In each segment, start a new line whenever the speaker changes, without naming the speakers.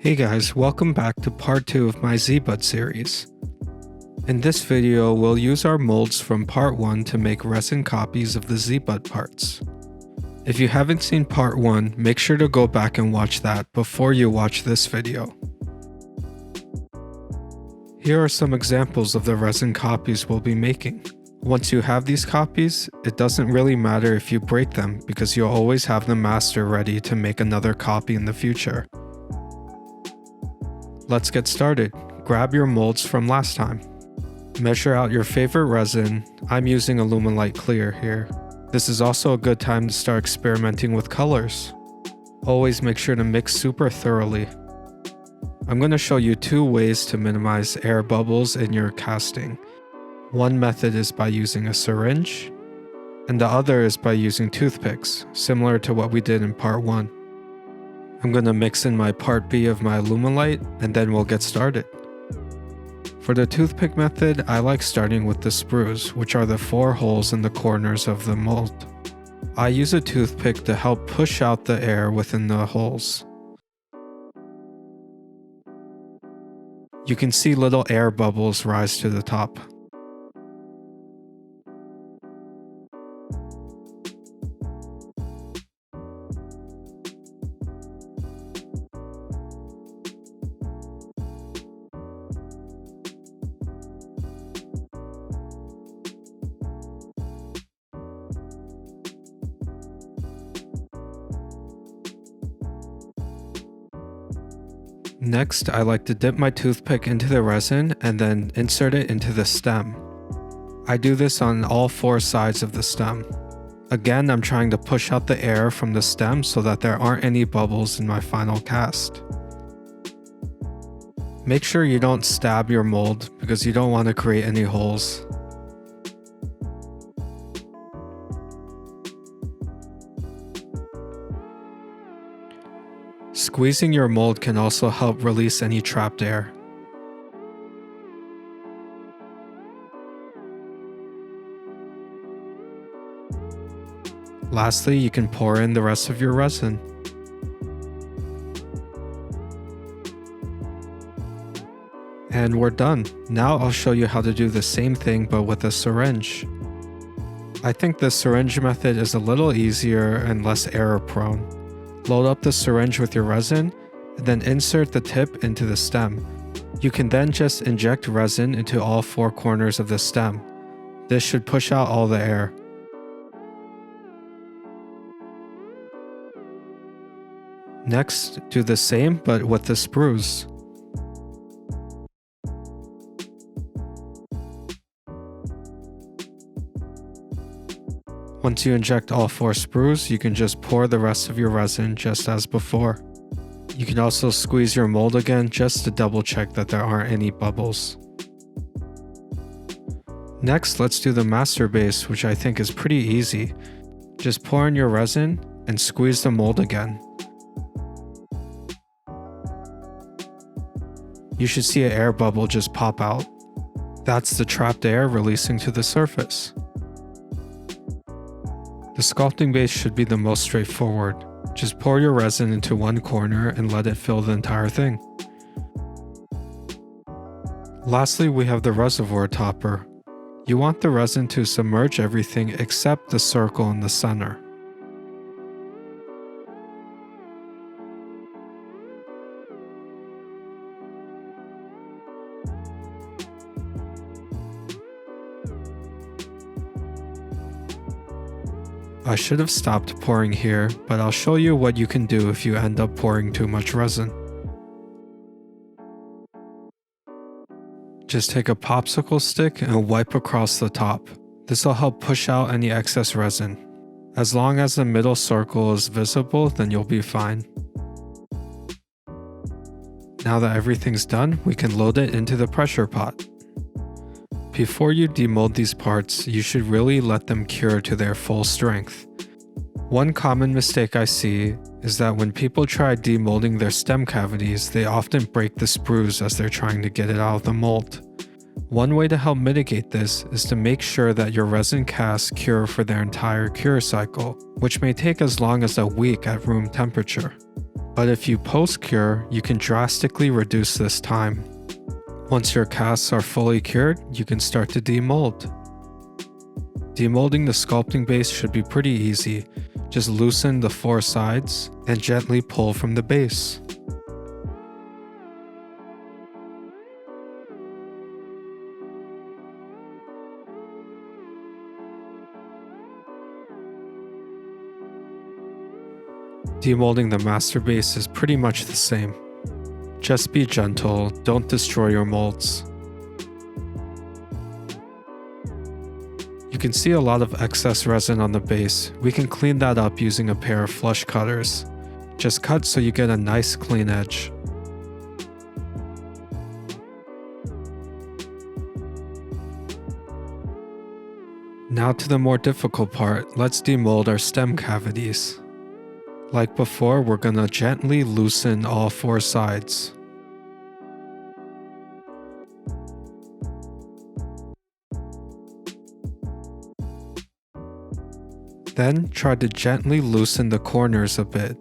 Hey guys, welcome back to part 2 of my Zbutt series. In this video, we'll use our molds from part 1 to make resin copies of the Zbutt parts. If you haven't seen part 1, make sure to go back and watch that before you watch this video. Here are some examples of the resin copies we'll be making. Once you have these copies, it doesn't really matter if you break them because you'll always have the master ready to make another copy in the future. Let's get started. Grab your molds from last time. Measure out your favorite resin. I'm using Alumilite Clear here. This is also a good time to start experimenting with colors. Always make sure to mix super thoroughly. I'm going to show you 2 ways to minimize air bubbles in your casting. One method is by using a syringe, and the other is by using toothpicks, similar to what we did in part 1. I'm going to mix in my part B of my Alumilite, and then we'll get started. For the toothpick method, I like starting with the sprues, which are the 4 holes in the corners of the mold. I use a toothpick to help push out the air within the holes. You can see little air bubbles rise to the top. Next, I like to dip my toothpick into the resin and then insert it into the stem. I do this on all 4 sides of the stem. Again, I'm trying to push out the air from the stem so that there aren't any bubbles in my final cast. Make sure you don't stab your mold because you don't want to create any holes. Squeezing your mold can also help release any trapped air. Lastly, you can pour in the rest of your resin. And we're done. Now I'll show you how to do the same thing but with a syringe. I think the syringe method is a little easier and less error prone. Load up the syringe with your resin, and then insert the tip into the stem. You can then just inject resin into all 4 corners of the stem. This should push out all the air. Next, do the same but with the sprues. Once you inject all 4 sprues, you can just pour the rest of your resin just as before. You can also squeeze your mold again just to double check that there aren't any bubbles. Next, let's do the master base, which I think is pretty easy. Just pour in your resin and squeeze the mold again. You should see an air bubble just pop out. That's the trapped air releasing to the surface. The sculpting base should be the most straightforward. Just pour your resin into one corner and let it fill the entire thing. Lastly, we have the reservoir topper. You want the resin to submerge everything except the circle in the center. I should have stopped pouring here, but I'll show you what you can do if you end up pouring too much resin. Just take a popsicle stick and wipe across the top. This will help push out any excess resin. As long as the middle circle is visible, then you'll be fine. Now that everything's done, we can load it into the pressure pot. Before you demold these parts, you should really let them cure to their full strength. One common mistake I see is that when people try demolding their stem cavities, they often break the sprues as they're trying to get it out of the mold. One way to help mitigate this is to make sure that your resin casts cure for their entire cure cycle, which may take as long as a week at room temperature. But if you post-cure, you can drastically reduce this time. Once your casts are fully cured, you can start to demold. Demolding the sculpting base should be pretty easy. Just loosen the 4 sides and gently pull from the base. Demolding the master base is pretty much the same. Just be gentle, don't destroy your molds. You can see a lot of excess resin on the base. We can clean that up using a pair of flush cutters. Just cut so you get a nice clean edge. Now to the more difficult part, let's demold our stem cavities. Like before, we're gonna gently loosen all 4 sides. Then try to gently loosen the corners a bit.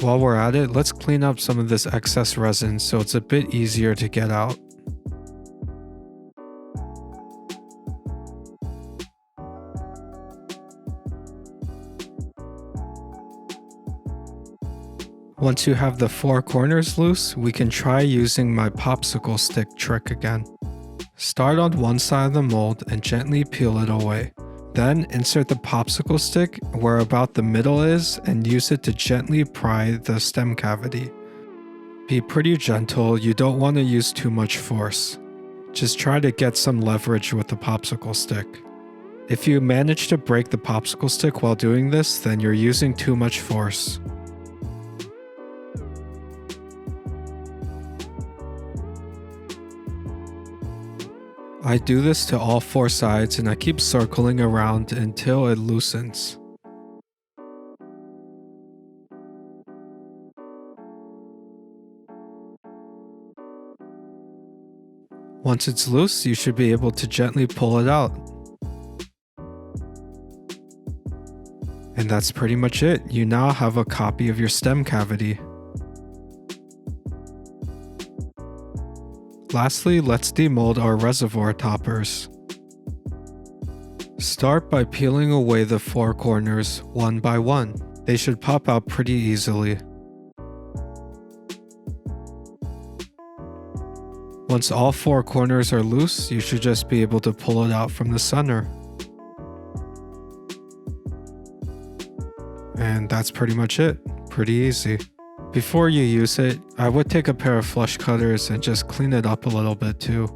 While we're at it, let's clean up some of this excess resin so it's a bit easier to get out. Once you have the 4 corners loose, we can try using my popsicle stick trick again. Start on one side of the mold and gently peel it away. Then insert the popsicle stick where about the middle is and use it to gently pry the stem cavity. Be pretty gentle, you don't want to use too much force. Just try to get some leverage with the popsicle stick. If you manage to break the popsicle stick while doing this, then you're using too much force. I do this to all 4 sides and I keep circling around until it loosens. Once it's loose, you should be able to gently pull it out. And that's pretty much it. You now have a copy of your stem cavity. Lastly, let's demold our reservoir toppers. Start by peeling away the 4 corners one by one. They should pop out pretty easily. Once all 4 corners are loose, you should just be able to pull it out from the center. And that's pretty much it. Pretty easy. Before you use it, I would take a pair of flush cutters and just clean it up a little bit too.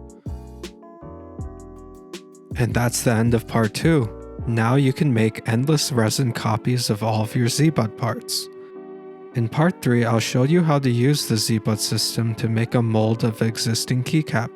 And that's the end of part 2. Now you can make endless resin copies of all of your Zbutt parts. In part 3, I'll show you how to use the Zbutt system to make a mold of existing keycap.